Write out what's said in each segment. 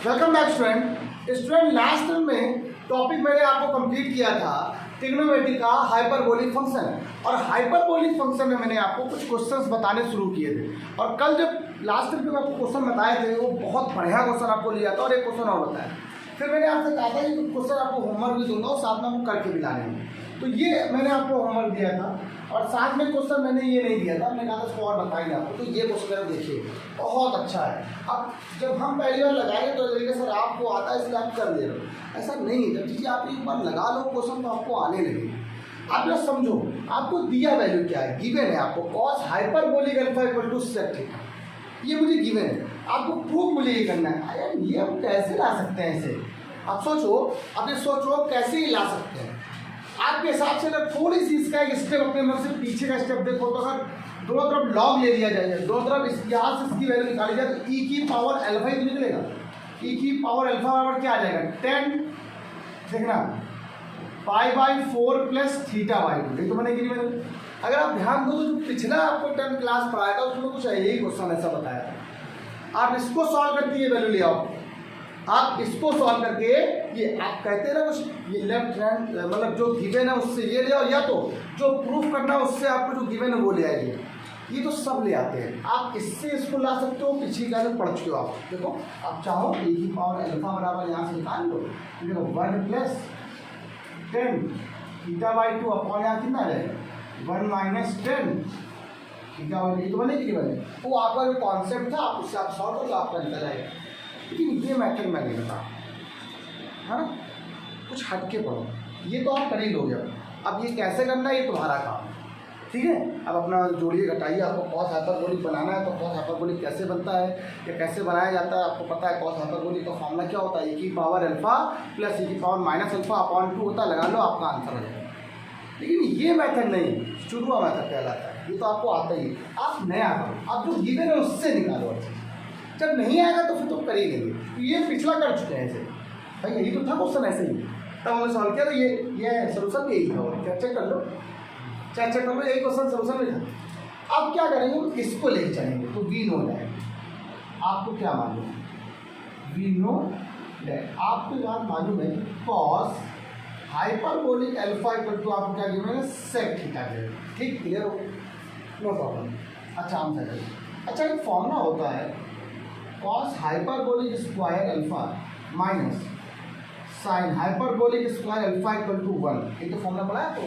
Welcome back student last में topic मैंने आपको कंप्लीट किया था ट्रिग्नोमेट्री का हाइपरबोलिक फंक्शन। और हाइपरबोलिक फंक्शन में मैंने आपको कुछ क्वेश्चंस बताने शुरू किए थे। और कल जब लास्ट में आपको क्वेश्चन बताए थे वो बहुत बढ़िया क्वेश्चन आपको लिया था और एक क्वेश्चन और बताया। फिर मैंने आपसे कहा था कि क्वेश्चन आपको होमवर्क भी दूंगा और साथ में आपको करके भी लाने हैं। तो ये मैंने आपको होमवर्क दिया था और साथ में क्वेश्चन मैंने ये नहीं दिया था, मैंने कहा था इसको और बताइए आपको। तो ये क्वेश्चन देखिए बहुत अच्छा है। अब जब हम पहली बार लगाएंगे तो लगेगा सर आपको आता है इसलिए आप कर दे रहे हो, ऐसा नहीं। जब चीज़ें आप एक बार लगा लो क्वेश्चन तो आपको आने लगे। आप जो समझो आपको दिया वैल्यू क्या है, गिवन है आपको cos hyperbolic alpha equal to sec theta, ये मुझे गिवन है। आपको प्रूफ मुझे ये करना है। यार ये हम कैसे ला सकते हैं इसे, आप सोचो, अब ये सोचो कैसे ही ला सकते हैं। आपके हिसाब से अगर थोड़ी सी इसका एक स्टेप अपने मन से पीछे का स्टेप देखो तो अगर दोनों तरफ लॉग ले लिया जाए, दोनों तरफ यहाँ से इसकी वैल्यू निकाली जाए तो ई की पावर अल्फा ही निकलेगा। ई की पावर अल्फा बराबर क्या आ जाएगा 10 देखना π/4 प्लस θ/2, ये तो बनेगी नहीं बनेगी। अगर आप ध्यान दो तो जो पिछला आपको 10 क्लास पढ़ाया था उसमें कुछ यही क्वेश्चन ऐसा बताया था। आप इसको सॉल्व करके ये वैल्यू ले आओ, आप इसको सॉल्व करके ये आप कहते हैं ना कुछ ये लेफ्ट हैंड मतलब जो गिवन है उससे ये ले आओ, या तो जो प्रूफ करना है उससे आपको जो गिवन है वो ले आइए। ये तो सब ले आते हैं। आप इससे इसको ला सकते हो, पिछली क्लास में पढ़ चुके हो आप। देखो आप चाहो ए की पावर अल्फा बराबर यहाँ से निकाल लो, देखो 1 प्लस 10 θ/2 अपॉन यहाँ कितना रहेगा 1 माइनस 10 θ/2, तो बनेगी नहीं बने। वो आपका जो कॉन्सेप्ट था आप उससे आप सॉल्व कर लो, आपका निकल आएगा। लेकिन ये मेथड मैं नहीं बता, हाँ कुछ हट के पढ़ो, ये तो आप कर ही लोगे। अब ये कैसे करना है ये तुम्हारा काम, ठीक है। अब अपना जोड़िए घटाइए। आपको कॉस हाइपरबोलिक बनाना है तो कॉस हाइपरबोलिक कैसे बनता है या कैसे बनाया जाता है आपको पता है। कॉस हाइपरबोलिक का फॉर्मूला क्या होता है, e की पावर अल्फा प्लस e की पावर माइनस अल्फा अपॉन 2 होता है, लगा लो आपका आंसर हो जाएगा। लेकिन ये मेथड नहीं, शुरुआ मेथड कहलाता है, ये तो आपको आता ही। आप नया करो, आप जो गिवन है उससे निकालो अच्छे। जब नहीं आएगा तो फिर तो कर ही लेंगे। तो ये पिछला कर चुके हैं ऐसे, भाई यही तो था क्वेश्चन ऐसे ही तब हमने सॉल्व किया। तो ये सोल्यूशन भी यही था, और चेक कर लो, चेक कर लो, यही क्वेश्चन सोल्यूशन भी था। अब क्या करेंगे, इसको लेके चलेंगे तो वी नो दैट। आपको क्या मालूम है, वी नो दैट आपको याद मालूम है कि cos hyperbolic alpha equal to आपको क्या गिवन है सेक थीटा। ठीक, क्लियर हो, नो प्रॉब्लम। अच्छा हम से अच्छा एक फॉर्मूला होता है cos hyperbolic square alpha minus sine hyperbolic square alpha equal to 1। एक तो फॉर्मूला पढ़ा है तो।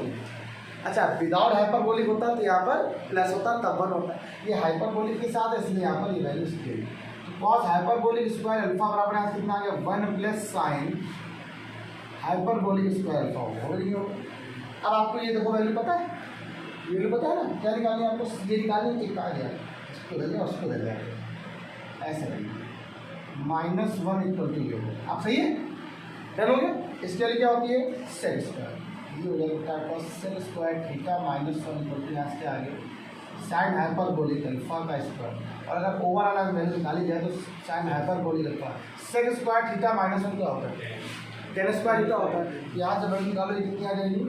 अच्छा विदाउट हाइपरबोलिक होता है तो यहाँ पर प्लस होता है तब 1 होता है। ये हाइपरबोलिक के साथ है इसलिए यहाँ पर ये value scale. Cos hyperbolic square alpha बराबर यहाँ से कितना आ गया 1 plus sign hyperbolic square alpha होगा। अब आपको ये देखो वैल्यू पता है, ये वैल्यू पता है ना क्या निकालनी है आपको, ये निकालनी है। एक आ गया इसको दे दिया उसको दे दिया ऐसे नहीं, -1 इक्वल टू ये हो। आप सही है, डन हो गया। इसके लिए क्या होती है सेक स्क्वायर, ये हो जाएगा sec square theta -1 equal to यहाँ से आगे साइन हाइपरबोलिक अल्फा का स्क्वायर। और अगर ओवरऑल अगर वैल्यू निकाली जाए तो sine hyperbolic alpha sec square theta -1 क्या होता है 10 स्क्वायर थीटा होता है। यहाँ से वैल्यू निकालो, ये कितनी आ जाएगी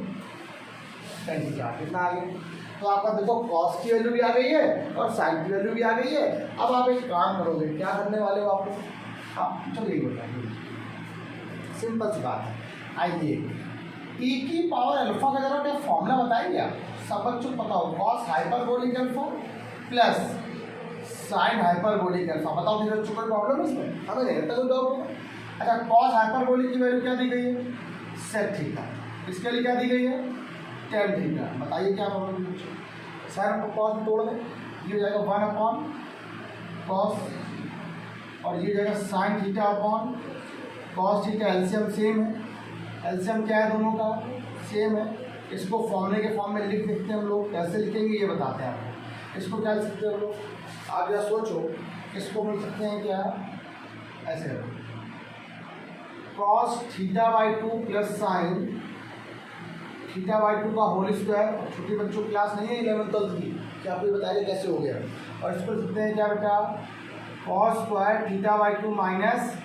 10 थीटा, कितना आ गया। तो आपका देखो कॉस की वैल्यू भी आ गई है और साइन की वैल्यू भी आ गई है। अब आप एक काम करोगे, क्या करने वाले हो आप लोग, आप चलो ये बताइए, सिंपल सी बात है। आइए e की पावर अल्फा का जरा क्या फॉर्मूला बताएंगे आप, सब बच्चों को पता हो। Cos hyperbolic alpha plus sign hyperbolic alpha, बताओ फिर बच्चों कोई प्रॉब्लम है इसमें, हमें नहीं लगता कोई डाउट होगा। अच्छा कॉस हाइपरबोलिक की वैल्यू क्या दी गई है सेक थीटा, इसके लिए क्या दी गई है 10 थीटा। बताइए क्या प्रॉब्लम है। साइन को कॉस तोड़ दें, ये हो जाएगा 1 अपॉन कॉस और ये हो जाएगा sine theta upon cos theta. LCM same है, एलसीएम क्या है दोनों का सेम है। इसको फॉर्मूले के फॉर्म में लिख देते हैं हम लोग, कैसे लिखेंगे ये बताते हैं आपको। इसको क्या लिख सकते हैं हम लोग, आप जरा सोचो, इसको लिख सकते हैं क्या ऐसे कॉस θ/2 प्लस साइन θ/2 का होल स्क्वायर। छोटे बच्चों की क्लास नहीं है 11th 12th की, क्या आपको बताइए कैसे हो गया। और इसको लिख सकते हैं क्या बेटा cos square θ/2 minus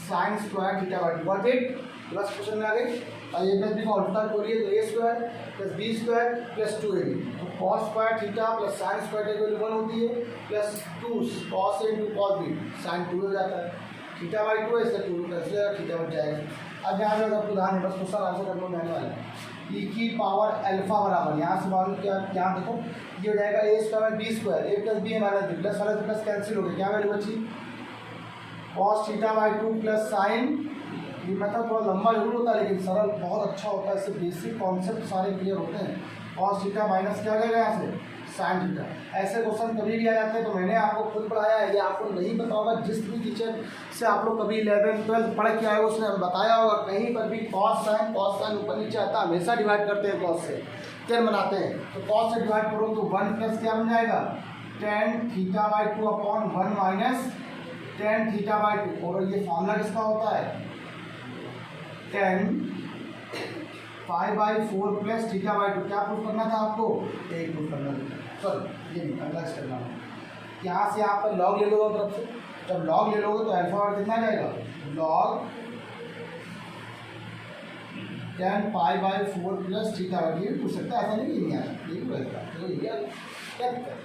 sine square θ/2। Got it, बस क्वेश्चन में आ गए। और ये प्लस बी का उल्टा बोलिए तो a square plus B square plus 2ab। तो cos square theta plus sine square की वैल्यू 1 होती है plus 2 cos a into cos b sine 2 हो जाता है। थीटा बाई 2 है, इसका 2 कैंसिल हो जाएगा, थीटा बच जाएगा। अब यहाँ पे आपको ध्यान है, बस क्वेश्चन आंसर करने में वाला है। ई की पावर अल्फा बराबर, यहाँ से मान लो क्या, यहाँ देखो ये हो जाएगा A square B square, A plus B minus B, plus वाला प्लस कैंसिल हो गया, क्या वैल्यू बची cos theta by 2 plus sine, ये मतलब थोड़ा लंबा जरूर होता है लेकिन सरल बहुत अच्छा होता है, इससे बेसिक कॉन्सेप्ट सारे क्लियर होते हैं। कॉस थीटा माइनस क्या जाएगा यहाँ से साइन थीटा। ऐसे क्वेश्चन कभी भी आ जाते हैं, तो मैंने आपको खुद पढ़ाया है, ये आपको नहीं पता होगा, जिस भी टीचर से आप लोग कभी 11th-12th पढ़ के आए उसने बताया होगा, कहीं पर भी कॉस साइन ऊपर नीचे आता है, हमेशा डिवाइड करते हैं कॉस से, 10 बनाते हैं, तो कॉस से डिवाइड करो तो 1 प्लस क्या बन जाएगा tan theta by 2 upon 1 minus tan theta by 2। और ये फॉर्मूला किसका होता है tan pi by 4 plus theta by 2। क्या प्रूफ करना था आपको, एक प्रूफ करना था, सॉरी ये नहीं अगला करना है। यहाँ से आप लॉग ले लोगे तरफ से, जब लॉग ले लोगे तो अल्फा और कितना जाएगा log tan pi by 4 plus theta by. ये भी पूछ सकता है, ऐसा नहीं कि नहीं आया, ये भी बचता है, तो ये क्या दिक्कत है,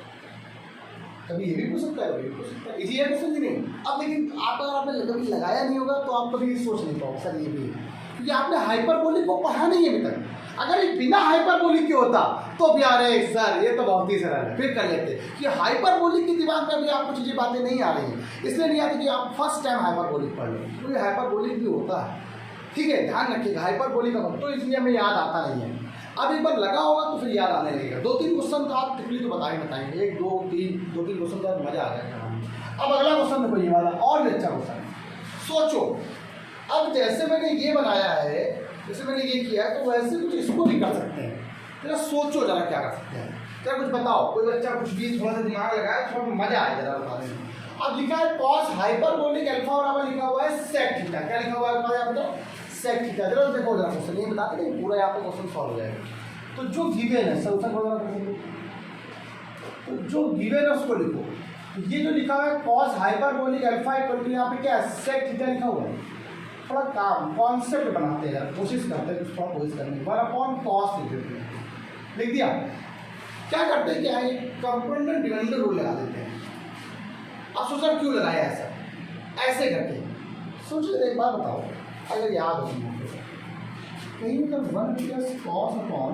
कभी ये भी पूछ सकता है, ये भी पूछ सकता है, इजी है क्वेश्चन ही नहीं। अब लेकिन आप अगर आपने कभी लगाया नहीं होगा तो आप कभी सोच नहीं पाओगे सर ये भी, क्योंकि आपने हाइपरबोलिक को पढ़ा नहीं है अभी तक। अगर ये बिना हाइपरबोलिक के होता तो भी अरे सर ये तो बहुत ही सरल है, फिर कर लेते कि हाइपरबोलिक की दिमाग में भी आपको चीज़ें बातें नहीं आ रही हैं, इसलिए नहीं आती कि आप फर्स्ट टाइम हाइपरबोलिक पढ़ लो, क्योंकि हाइपरबोलिक भी होता है, ठीक है ध्यान रखिएगा हाइपरबोलिक का, तो इसलिए हमें याद आता नहीं है। अब एक बार लगा होगा तो फिर याद आने लगेगा। 2-3 क्वेश्चन तो आप टिकली तो बताएंगे, 1 2 3 2-3 क्वेश्चन तो मजा आ जाएगा। अब अगला क्वेश्चन देखो, ये वाला और भी अच्छा क्वेश्चन है। सोचो अब जैसे मैंने ये बनाया है, जैसे मैंने ये किया है, तो वैसे कुछ इसको भी कर सकते हैं। जरा सोचो जरा क्या कर सकते हैं, जरा कुछ बताओ, कोई बच्चा कुछ भी थोड़ा सा दिमाग लगाए, थोड़ा मजा आए जरा बताने में। अब लिखा है कॉस हाइपरबोलिक अल्फा बराबर लिखा हुआ है सेक थीटा। क्या लिखा हुआ है यहाँ बताओ सेक थीटा। जरा देखो जरा क्वेश्चन, ये बताते नहीं पूरा यहाँ पे क्वेश्चन सॉल्व हो जाएगा। तो जो गिवन है सोल्यूशन वगैरह, तो जो गिवन है उसको लिखो। ये जो लिखा हुआ है cos hyperbolic alpha equal to, यहाँ पे क्या है सेक थीटा लिखा हुआ है। थोड़ा काम कॉन्सेप्ट बनाते हैं यार, कोशिश करते हैं कुछ थोड़ा कोशिश करने की। 1/cos लिख देते हैं, लिख दिया। क्या करते हैं, क्या है कंपोनेंट डिपेंडेंट रूल लगा देते हैं। अब सोचा क्यों लगाया ऐसा, ऐसे करके सोचो एक बार बताओ, अगर याद हो कहीं मतलब 1 plus cos upon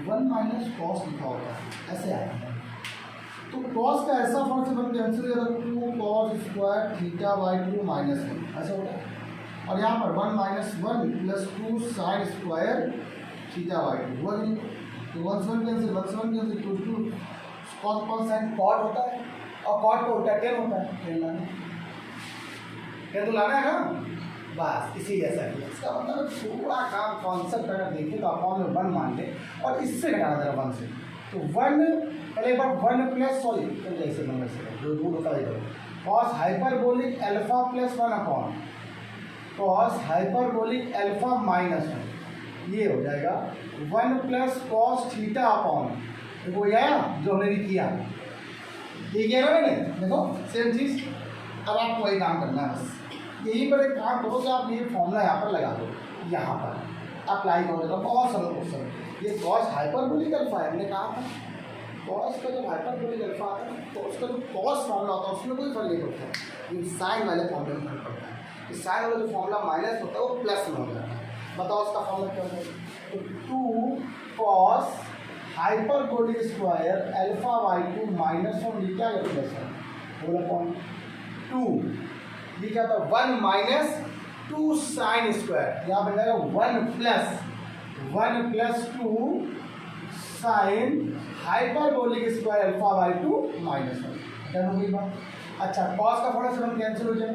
1 minus cos लिखा होता है, ऐसे आया है, तो कॉस का ऐसा फॉर्म से बन कैंसिल हो जाता है 2 cos square theta by 2 minus 1 ऐसा होता है। और यहाँ पर 1 minus 1 plus 2 sine square theta by 2 हुआ नहीं, तो 1 से 1 कैंसिल 1 से 1 cancel 2 cos cos sine cot होता है, और कॉट को उल्टा टेन होता है, टेन लाना टेन तो लाना है ना, बस इसी जैसा किया। इसका मतलब पूरा काम कॉन्सेप्ट अगर देखें तो अपॉन में 1 मान ले और इससे घटाना जरा 1 से, तो 1 पहले एक बार 1 प्लस सॉरी ऐसे नंबर से जो दूर होता है cos hyperbolic alpha plus 1 upon cos hyperbolic alpha minus 1, ये हो जाएगा 1 प्लस कॉस थीटा अपॉन, देखो ये जो हमने भी किया, ये किया ना मैंने, देखो सेम चीज़। अब आपको वही काम करना है, बस यहीं पर एक काम करो कि आप ये फॉर्मूला यहाँ पर लगा दो, यहाँ पर अप्लाई करो, देखो बहुत सरल क्वेश्चन। ये कॉस हाइपरबोलिक अल्फा है, हमने कहा था कॉस का जब हाइपरबोलिक अल्फा आता है तो उसका जो कॉस फॉर्मूला होता है उसमें कोई फर्क नहीं पड़ता है, ये साइन वाले फॉर्मूले में फर्क पड़ता है। इस साइन वाला जो फॉर्मूला माइनस होता है वो प्लस में हो जाता है। बताओ उसका फॉर्मूला क्या होता है, तो 2 cos hyperbolic square alpha by 2 minus 1 ये क्या प्लस है, बोला अपॉन 2 ये क्या था 1 माइनस 2 साइन स्क्वायर, यहाँ बन जाएगा 1 plus 2 sign hyperbolic square alpha by 2 minus 1। Done हो गई बात। अच्छा कॉस का थोड़ा सा हम कैंसिल हो जाए,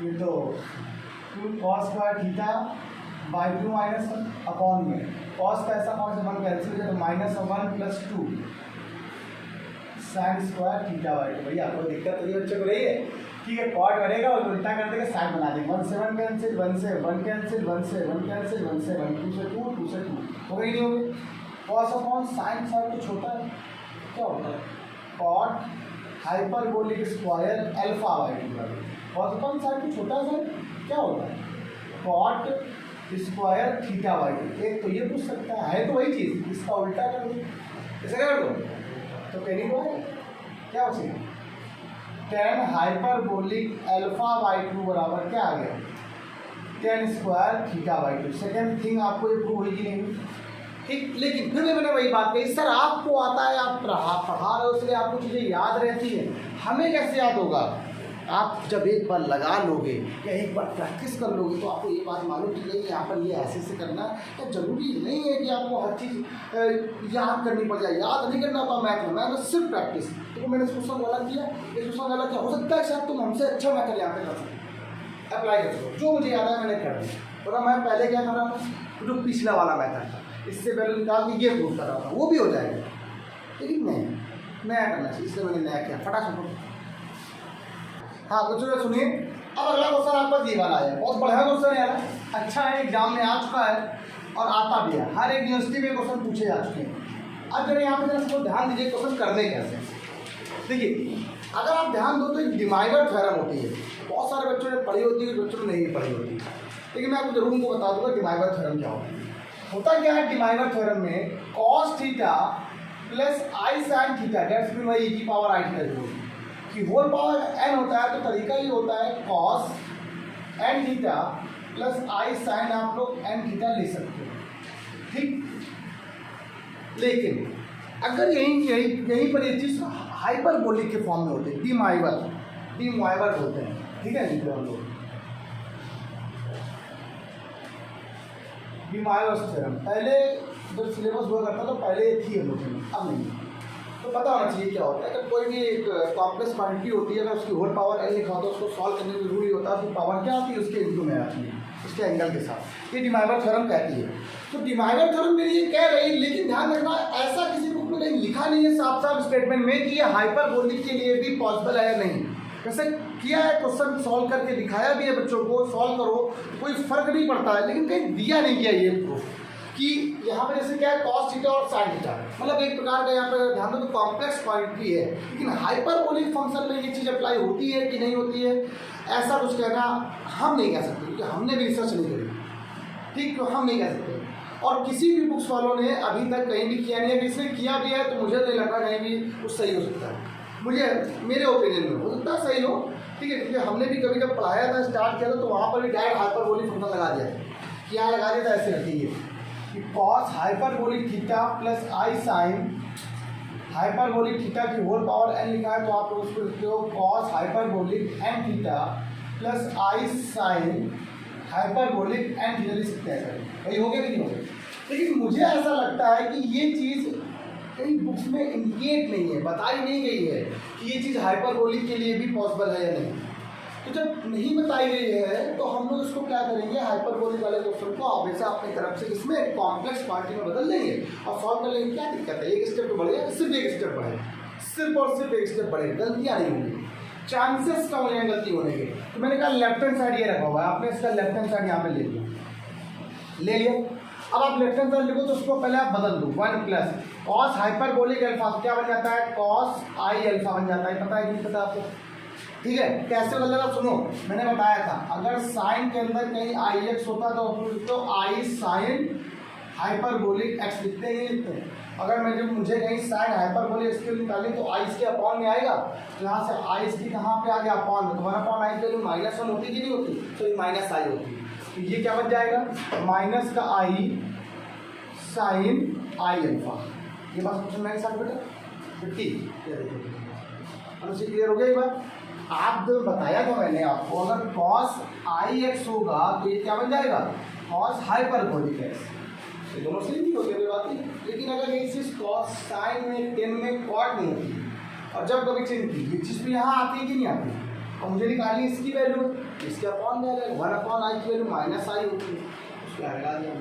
ये तो 2 cos square theta by 2 minus 1 upon में कॉस का ऐसा कौन सा 1 कैंसिल हो जाए तो minus 1 plus 2 sine square theta by 2। भैया कोई दिक्कत नहीं बच्चे को रही है, ठीक है कॉट बनेगा और उल्टा कर देगा साइन बना देंगे, 1 से 1 कैंसिल 1 से 1 कैंसिल 1 से 1 कैंसिल 1 से 1 2 से 2 2 से 2 हो गई नहीं हो गई। कॉस अपॉन साइन साइन तो छोटा है, क्या होता है cot hyperbolic square alpha by 2। Cos upon sine तो छोटा है, क्या होता है कॉट स्क्वायर थीटा बाई 2। एक तो ये पूछ सकता है तो वही चीज़, इसका उल्टा कर दो, ऐसा कर दो तो पेनी को है क्या बचेगा tan hyperbolic alpha by two बराबर क्या आ गया, ten square theta by two. Second thing आपको ये प्रूव होगी नहीं, ठीक। लेकिन फिर भी मैंने वही बात कही, सर आपको आता है, आप पढ़ा रहे हो इसलिए आपको चीज़ें याद रहती है, हमें कैसे याद होगा? आप जब एक बार लगा लोगे या एक बार प्रैक्टिस कर लोगे तो आपको ये बात मालूम कि नहीं यहाँ पर ये ऐसे से करना है। तो जरूरी नहीं है कि आपको हर चीज़ याद करनी पड़ जाए, याद नहीं करना होता मैथ में, मैं तो सिर्फ प्रैक्टिस। तो मैंने क्वेश्चन गलत किया, ये क्वेश्चन गलत किया, हो सकता है शायद तुम हमसे अच्छा मैथड यहाँ पे कर सकते, अप्लाई कर सको। जो मुझे याद है मैंने कर दिया, और मैं पहले क्या कर रहा था, जो पिछला वाला मैथड था इससे वैल्यू निकाल के ये प्रूव कर रहा था, वो भी हो जाएगा, लेकिन नहीं नया करना चाहिए, इसलिए मैंने नया किया फटाफट। हाँ तो चलो सुनिए, अब अगला क्वेश्चन आपका ये वाला है, बहुत बढ़िया क्वेश्चन है यार, अच्छा है, एग्जाम में आ चुका है और आता भी है, हर एक यूनिवर्सिटी में क्वेश्चन पूछे जा चुके हैं। अब जरा यहाँ पे जरा इसको ध्यान दीजिए, क्वेश्चन करने कैसे। देखिए अगर आप ध्यान दो तो एक डिमाइवर थ्योरम होती है, बहुत सारे बच्चों ने पढ़ी होती है, कुछ बच्चों ने नहीं पढ़ी होती है, लेकिन मैं आपको जरूर उनको बता दूंगा डिमाइवर थ्योरम क्या होता है। होता क्या है डिमाइवर थ्योरम में, cos theta plus I sine theta, that's mean Y की पावर आई थीटा कि होल पावर n होता है, तो तरीका ये होता है कॉस n थीटा प्लस आई साइन, आप लोग n थीटा ले सकते हो, ठीक। लेकिन अगर यहीं पर ये चीज हाइपरबोलिक के फॉर्म में होते हैं, डीमॉइवर होते हैं, ठीक है, लिख रहे हम लोग डीमॉइवर थ्योरम। पहले जब सिलेबस हुआ करता तो पहले थी हम लोग, अब नहीं। तो पता होना चाहिए क्या होता है, अगर कोई भी एक कॉम्प्लेक्स क्वांटिटी होती है, अगर उसकी होल पावर n लिखा होता है, उसको सॉल्व करने में जरूरी होता है, तो पावर क्या आती है उसके इनटू में आती है, उसके एंगल के साथ, ये डिमाइवर थ्योरम कहती है। तो डिमाइवर थ्योरम मेरी ये कह रही, लेकिन ध्यान रखना ऐसा किसी बुक में कहीं लिखा नहीं है साफ साफ स्टेटमेंट में कि ये हाइपरबोलिक के लिए भी पॉसिबल है या नहीं। वैसे किया है, क्वेश्चन सॉल्व करके दिखाया भी है बच्चों को, सॉल्व करो कोई फर्क नहीं पड़ता है, लेकिन कहीं दिया नहीं गया ये प्रूफ कि यहाँ पे जैसे क्या है कॉस थीटा और साइन थीटा, मतलब एक प्रकार का यहाँ पर ध्यान दो तो कॉम्प्लेक्स क्वांटिटी है, लेकिन हाइपरबोलिक फंक्शन में ये चीज़ अप्लाई होती है कि नहीं होती है, ऐसा कुछ कहना हम नहीं कह सकते, क्योंकि हमने भी रिसर्च नहीं करी, ठीक, तो हम नहीं कह सकते। और किसी भी बुक्स वालों ने अभी तक कहीं भी किया नहीं है, किसी ने किया भी है तो मुझे नहीं लगता कहीं भी कुछ सही हो सकता है, मुझे मेरे ओपिनियन में हो सकता है सही हो, ठीक है, क्योंकि हमने भी कभी जब पढ़ाया था, स्टार्ट किया था, तो वहाँ पर भी डायरेक्ट हाइपरबोलिक फंक्शन लगा दिया था, क्या लगा दिया था, ऐसे रखिए कि कॉस हाइपरबोलिक थीटा प्लस आई साइन, हाइपरबोलिक थीटा की होल पावर n लिखा है, तो आप लोग उसको लिखते हो cos hyperbolic n theta plus आई साइन हाइपरबोलिक n थीटा, लिख सकते हैं, वही हो गया कि नहीं हो गया। लेकिन मुझे ऐसा लगता है कि ये चीज़ कई बुक्स में इंडिकेट नहीं है, बताई नहीं गई है कि ये चीज़ हाइपरबोलिक के लिए भी पॉसिबल है या नहीं। तो जब नहीं बताई गई है तो हम लोग इसको क्या करेंगे, हाइपरबोलिक वाले क्वेश्चन को हमेशा अपनी तरफ से इसमें कॉम्प्लेक्स क्वांटिटी में बदल देंगे और सॉल्व कर लेंगे, क्या दिक्कत है, एक स्टेप तो बढ़ेगा, सिर्फ एक स्टेप बढ़ेगा, सिर्फ और सिर्फ एक स्टेप बढ़ेगा, गलतियाँ नहीं होंगी, चांसेस कम हो जाएंगे गलती होने के। तो मैंने कहा लेफ्ट हैंड साइड ये रखा हुआ है, आपने इसका लेफ्ट हैंड साइड यहाँ पे ले लिया। अब आप लेफ्ट हैंड साइड लिखो तो उसको पहले आप बदल दो, 1 प्लस कॉस हाइपरबोलिक अल्फा क्या बन जाता है, कॉस आई अल्फा बन जाता है, पता है कि नहीं पता आपको, ठीक है। कैसे बदलेगा सुनो, मैंने बताया था अगर साइन के अंदर कहीं आई एक्स होता तो आई साइन हाइपरबोलिक एक्स लिखते ही लिखते हैं। अगर मैं जब मुझे कहीं साइन हाइपरबोलिक एक्स की निकाली तो आई इसके अपॉन में आएगा, तो यहाँ से आई इसकी कहाँ पे आ गया, अपॉन में, तो 1 अपॉन आई की वैल्यू -1 होती कि नहीं होती, तो ये माइनस आई होती है, तो ये क्या बन जाएगा, माइनस का आई साइन आई अल्फा। ये बात समझ में आई साथ बेटा, ठीक, अनुसी क्लियर हो गया ये बात। आप जो बताया था मैंने आपको, अगर कॉस आई एक्स होगा तो ये क्या बन जाएगा, कॉस हाइपरबोलिक एक्स, ये दोनों से नहीं होते बात ही। लेकिन अगर ये चीज़ कॉस साइन में 10 में कॉट नहीं होती, और जब कभी चेंज की ये चीज़ भी यहाँ आती है कि नहीं आती, और मुझे निकालनी इसकी वैल्यू, इसके अपॉन में 1 अपॉन आई की वैल्यू माइनस आई होती है, उसको लगा दिया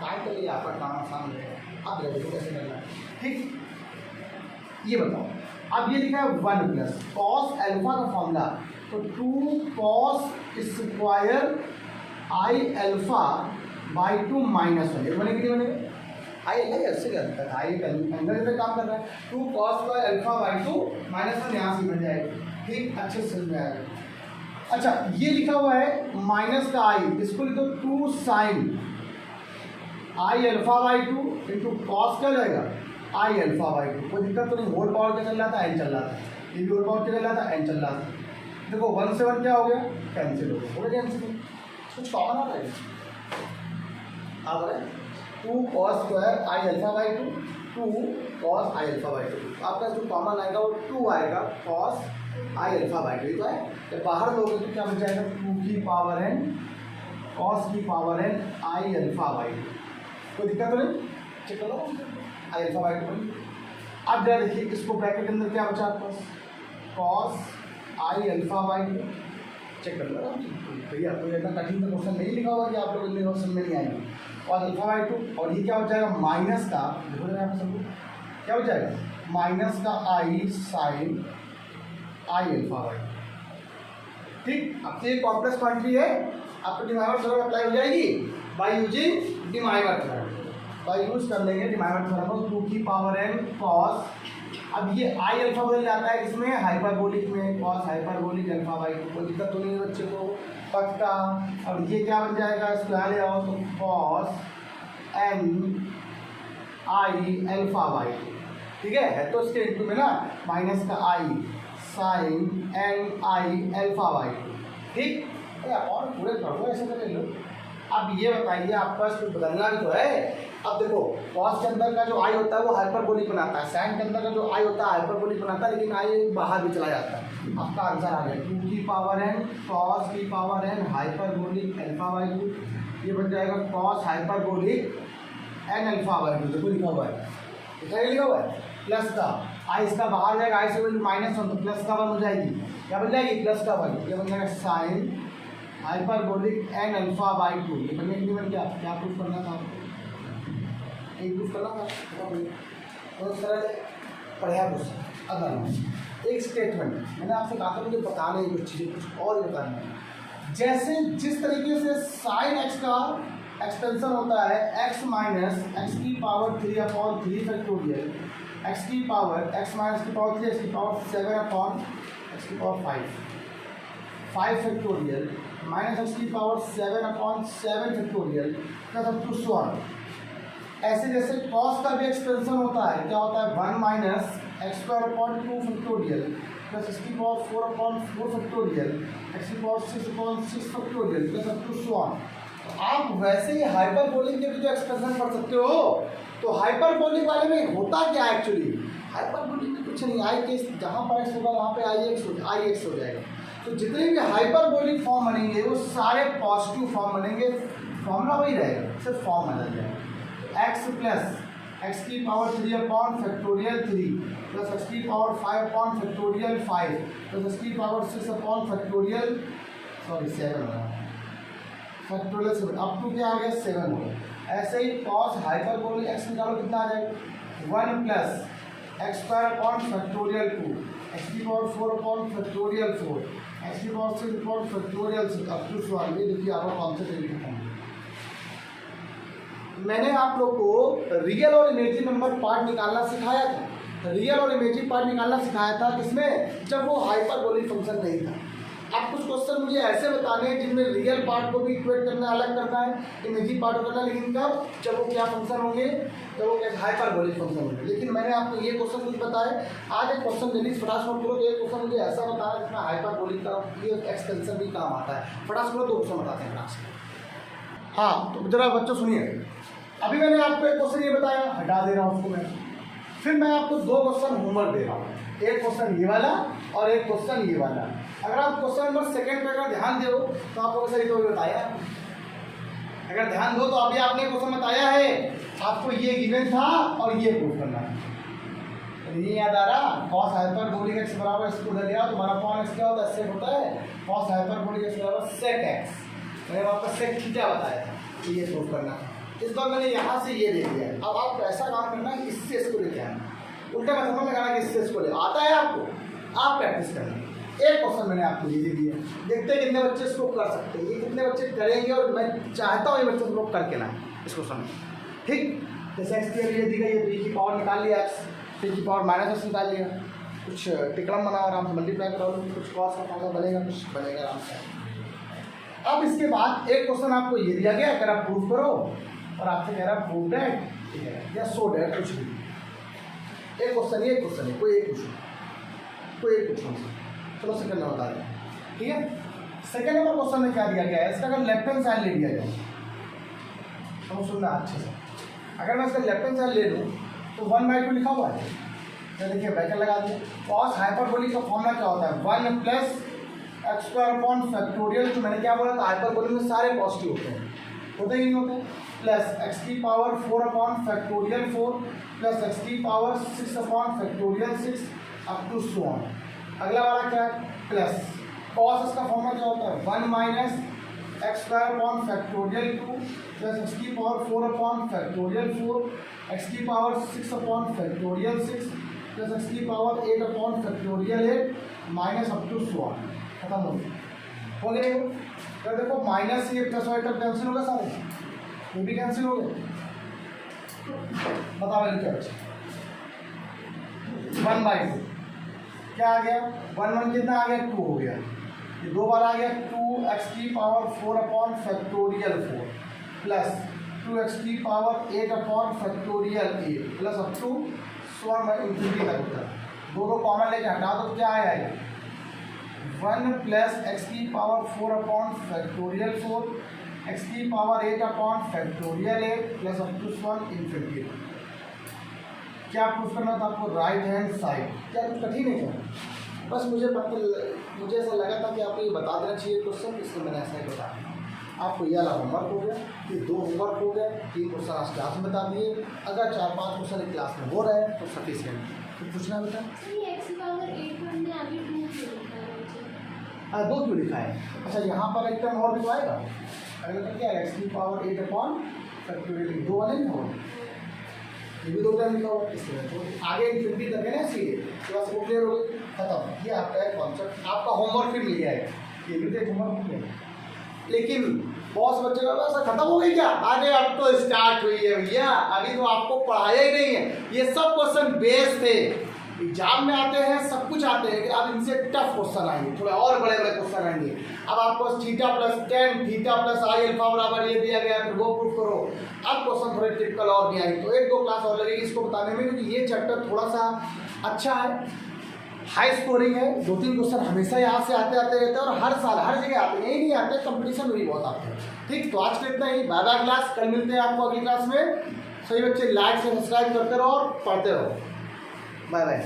टाइम के लिए, आपका काम आसान है, आप देखो कैसे करना है, ठीक। ये बताओ, अब ये लिखा है 1 प्लस कॉस अल्फा का फॉर्मूला, तो 2 cos square I alpha by 2 minus 1, बने कितने बने, आई ऐसे करता है, आई अंदर से काम कर रहा है, 2 cos square alpha by 2 minus 1 यहाँ से बन जाएगा, ठीक, अच्छे से समझ में आएगा। अच्छा ये लिखा हुआ है माइनस का आई, इसको लिखो 2 sine I alpha by 2 into cos क्या जाएगा आई अल्फा बाई 2, कोई दिक्कत तो नहीं, होल पावर क्या चल रहा था, एन चल रहा था, ये भी और पावर क्या चल रहा था, एन चल रहा था। देखो 1 से 1 क्या हो गया, कैंसिल हो गया, हो गया कैंसिल। कुछ कॉमन आ रहा है, आ रहा है 2 cos square I alpha by 2 cos I alpha by 2। आपका जो कॉमन आएगा वो 2 आएगा cos आई अल्फा बाई 2 तो है। जब बाहर लोगे तो क्या बन जाएगा, 2 की पावर n cos की power n I alpha by 2। कोई दिक्कत तो नहीं, चेक करो आई अल्फा बाई 2। अब जरा देखिए इसको ब्रैकेट के अंदर क्या बचा आपके पास, cos I alpha by 2। Check कर लो भैया, कोई इतना कठिन तो क्वेश्चन नहीं लिखा होगा कि आप लोग इतने क्वेश्चन में नहीं आएंगे। cos अल्फा बाई 2 और ये क्या हो जाएगा माइनस का, देखो जरा आप सब क्या हो जाएगा, माइनस का i sign I alpha by. ठीक, अब ये कॉम्प्लेक्स क्वांटिटी है, आपको डिमाइवर थ्योरम अप्लाई हो जाएगी by using De Moivre theorem. By use कर लेंगे डिमाइवर थ्योरम, 2 की पावर n cos। अब ये आई अल्फा बदल जाता है इसमें हाइपरबोलिक में, cos हाइपरबोलिक अल्फा बाई 2। कोई दिक्कत तो नहीं है बच्चे को, पक्का। और ये क्या बन जाएगा, इसको यहाँ ले आओ तो cos n I alpha by 2। ठीक है तो इसके इंटू में ना माइनस का i sine n i alpha by 2। ठीक है, और पूरे कर दो ऐसे कर लो। अब ये बताइए आपका इसको बदलना भी तो है। अब देखो cos के अंदर का जो आई होता है वो हाइपरबोलिक बनाता है, साइन के अंदर का जो आई होता है हाइपरबोलिक बनाता है, लेकिन आई बाहर भी चला जाता है। आपका आंसर आ गया 2 की पावर n cos की power n hyperbolic alpha by 2। ये बन जाएगा cos hyperbolic n alpha by 2। देखो लिखा हुआ है, लिखा हुआ है प्लस का आई, इसका बाहर जाएगा, आई से वैल्यू -1 तो प्लस का 1 हो जाएगी, क्या बन जाएगी प्लस का 1। ये बन जाएगा sign hyperbolic n alpha by 2। ये बनने के लिए क्या क्या प्रूफ करना था, एक प्रूफ करना था, बहुत सरल है, पढ़ा क्वेश्चन। अगर एक स्टेटमेंट मैंने आपसे कहा था मुझे बताना है कुछ चीज़ें, कुछ और बताना है। जैसे जिस तरीके से साइन एक्स का एक्सपेंशन होता है x माइनस एक्स की पावर 3/3 फैक्टोरियल, एक्स की पावर x माइनस की पावर 3 एक्स की पावर 7/x की पावर 5 फैक्टोरियल माइनस एक्स की power 7/7 factorial plus up to so on. ऐसे जैसे cos का भी एक्सपेंशन होता है, क्या होता है 1 minus x² factorial plus x की पावर 4/4 फैक्टोरियल एक्स की power 6/6 factorial plus up to so on. आप वैसे ही हाइपरबोलिक के भी जो एक्सप्रेशन पढ़ सकते हो। तो हाइपरबोलिक वाले में होता क्या है एक्चुअली, हाइपरबोलिक में कुछ नहीं, आई के जहाँ पर एक्स होगा वहाँ पे आई एक्स हो जाएगा। तो जितने भी हाइपरबोलिक फॉर्म बनेंगे वो सारे पॉजिटिव फॉर्म बनेंगे, फॉर्मूला वही रहेगा, सिर्फ फॉर्म बदल जाएगा। एक्स प्लस एक्स की पावर 3/फैक्टोरियल 3 प्लस एक्स की पावर 5/फैक्टोरियल 5 प्लस एक्स की पावर 6/फैक्टोरियल 7 फैक्टोरियल 7 अप टू क्या आ गया 7 हो गया। ऐसे ही cos हाइपरबोलिक एक्स निकालो कितना आ जाएगा 1 प्लस x² फैक्टोरियल 2 एक्स की पावर 4/फैक्टोरियल 4 एक्स की पावर 6/फैक्टोरियल 6 अप टू 1। ये देखिए आपका कॉन्सेप्ट लिखा है। मैंने आप लोग को रियल और इमेजिन नंबर पार्ट निकालना सिखाया था, रियल और इमेजिन पार्ट निकालना सिखाया था किसमें, जब वो हाइपरबोलिक फंक्शन नहीं था। अब कुछ क्वेश्चन मुझे ऐसे बताने हैं जिनमें रियल पार्ट को भी इक्वेट करना अलग करना है, इमेजिन पार्ट को करना, लेकिन कब, जब वो क्या फंक्शन होंगे, जब वो क्या हाइपरबोलिक फंक्शन होंगे। लेकिन मैंने आपको ये क्वेश्चन कुछ बताए। आज एक क्वेश्चन जल्दी फटाफट करो, तो एक क्वेश्चन मुझे ऐसा बताना जिसमें हाइपरबोलिक का ये एक्सटेंशन भी काम आता है। फटाफट करो, 2 क्वेश्चन बताते हैं फटाफट। हाँ तो जरा बच्चों सुनिए, अभी मैंने आपको एक क्वेश्चन ये बताया, हटा दे रहा हूँ उसको मैं, फिर मैं आपको 2 क्वेश्चन होमवर्क दे रहा हूँ, एक क्वेश्चन ये वाला और एक क्वेश्चन ये वाला। अगर आप क्वेश्चन नंबर 2 पे अगर ध्यान दो तो आपको सही तो बताया, अगर ध्यान दो तो अभी आपने क्वेश्चन बताया है, आपको ये गिवन था और ये प्रूफ करना है। ये याद आ रहा, cos हाइपरबोलिक x बराबर इसको उधर लिया, तुम्हारा अपॉन x क्या होता है, सेक होता है, cos हाइपरबोलिक x बराबर सेक x। मैंने आपका सेक थीटा बताया था, तो ये प्रूफ करना है। इस बार मैंने यहाँ से ये दे दिया है। अब आप ऐसा काम करना है, इससे इसको लेके आना, उल्टा का समझ लगाना कि इससे इसको ले आता है आपको, आप प्रैक्टिस करना। एक क्वेश्चन मैंने आपको ये दे दिया, देखते हैं कितने बच्चे इसको कर सकते हैं, ये कितने बच्चे करेंगे, और मैं चाहता हूँ ये बच्चे को करके ना इस क्वेश्चन में। ठीक, जैसे एक्स की वैल्यू दी गई है, 3 की पावर निकाल लिया, एक्स 3 की पावर -x निकाल लिया, कुछ टिकलम बना आराम से मल्टीप्लाई करा लो, कुछ कॉस का फार्मूला बनेगा, कुछ बनेगा आराम से। अब इसके बाद एक क्वेश्चन आपको ये दिया गया, अगर आप प्रूफ करो, और आपसे कह रहा प्रूव डैट, ठीक है, या सो डैट, कुछ भी। एक क्वेश्चन ये, क्वेश्चन है, कोई एक क्वेश्चन। कोई एक पूछो हमसे, चलो सेकंड नंबर बता दें, ठीक है। सेकंड नंबर क्वेश्चन में क्या दिया गया है, इसका अगर लेफ्ट हैंड साइड ले लिया जाए, हम सुनना अच्छे से, अगर मैं इसका लेफ्ट हैंड साइड ले लूँ तो 1/2 लिखा हुआ है, तो देखिए ब्रैकेट लगा दिया। कॉस हाइपरबोलिक का फॉर्मूला क्या होता है, 1 plus x square upon factorial, तो मैंने क्या बोला था, हाइपरबोलिक में सारे पॉजिटिव होते ही नहीं होते, प्लस एक्स की power 4 upon factorial 4 plus x की power 6 upon factorial 6 up to so on. अगला वाला क्या है, प्लस कॉस, इसका फॉर्मूला क्या होता है, 1 minus x square upon factorial 2 plus x की पावर 4 अपॉन फैक्टोरियल 4 एक्स की power 6 upon factorial 6 plus x की power 8 upon factorial 8 minus up to so on. खत्म हो गया। तो देखो माइनस ये प्लस वाइटर कैंसिल हो गया, सारे ये भी कैंसिल हो गए। बताओ वैल्यू क्या बचे, 1/2 क्या आ गया, 1 कितना आ गया, 2 हो गया, ये 2 बार आ गया, 2x की power 4 upon factorial 4 plus 2x की power 8 upon factorial 8 plus up to स्वर्म इंफिनिटी तक उत्तर। दो कॉमन लेके हटा दो, क्या आया, 1 प्लस एक्स की पावर 4 अपॉन फैक्टोरियल 4 एक्स की power 8 upon factorial 8 plus up to स्वर्म इंफिनिटी। क्या प्रूफ करना था आपको, राइट हैंड साइड। क्या कुछ कठिन है क्या, बस मुझे ऐसा लगा था कि आपको ये बता देना चाहिए क्वेश्चन, इसलिए मैंने ऐसा ही बताया। आपको ये वाला होमवर्क हो गया, ये 2 होमवर्क हो गए, 3 क्वेश्चन आज क्लास में बता दिए। अगर 4-5 क्वेश्चन एक क्लास में हो रहे हैं तो सफिशिएंट। कुछ पूछना बेटा, 2 क्यों लिखा है, अच्छा यहाँ पर एक टर्म और भी तो आएगा, अगला टर्म क्या है, एक्स की पावर 8 अपॉन फैक्टोरियल 2 वाले नहीं होगा, ये भी 2 टर्म लिखा होगा, इसलिए तो आगे इनफिनिटी तक है ना, इसलिए तो बस वो क्लियर हो गई, खत्म। ये आपका एक कॉन्सेप्ट, आपका होमवर्क फिर मिल जाएगा, ये भी तो एक होमवर्क मिल जाएगा। लेकिन बहुत बच्चे का ऐसा खत्म हो गई क्या, अरे अब तो स्टार्ट हुई है भैया, अभी तो आपको पढ़ाया ही नहीं है। ये सब क्वेश्चन बेस थे, एग्जाम में आते हैं, सब कुछ आते हैं, लेकिन अब इनसे टफ क्वेश्चन आएंगे, थोड़े और बड़े बड़े क्वेश्चन आएंगे। अब आपको theta plus tan theta plus आई अल्फा बराबर ये दिया गया, फिर वो प्रूफ करो। अब क्वेश्चन थोड़े टिपिकल और भी आएंगे, तो 1-2 क्लास और लगेगी इसको बताने में, क्योंकि ये चैप्टर थोड़ा सा अच्छा है, हाई स्कोरिंग है। 2-3 क्वेश्चन हमेशा यहाँ से आते रहते हैं, और हर साल हर जगह आते हैं, यही नहीं आते, कंपटीशन भी बहुत आते हैं। ठीक, तो आज के इतना ही, बाय बाय क्लास, कल मिलते हैं आपको अगली क्लास में। सभी बच्चे लाइक से सब्सक्राइब करते रहो और पढ़ते रहो। Bye bye.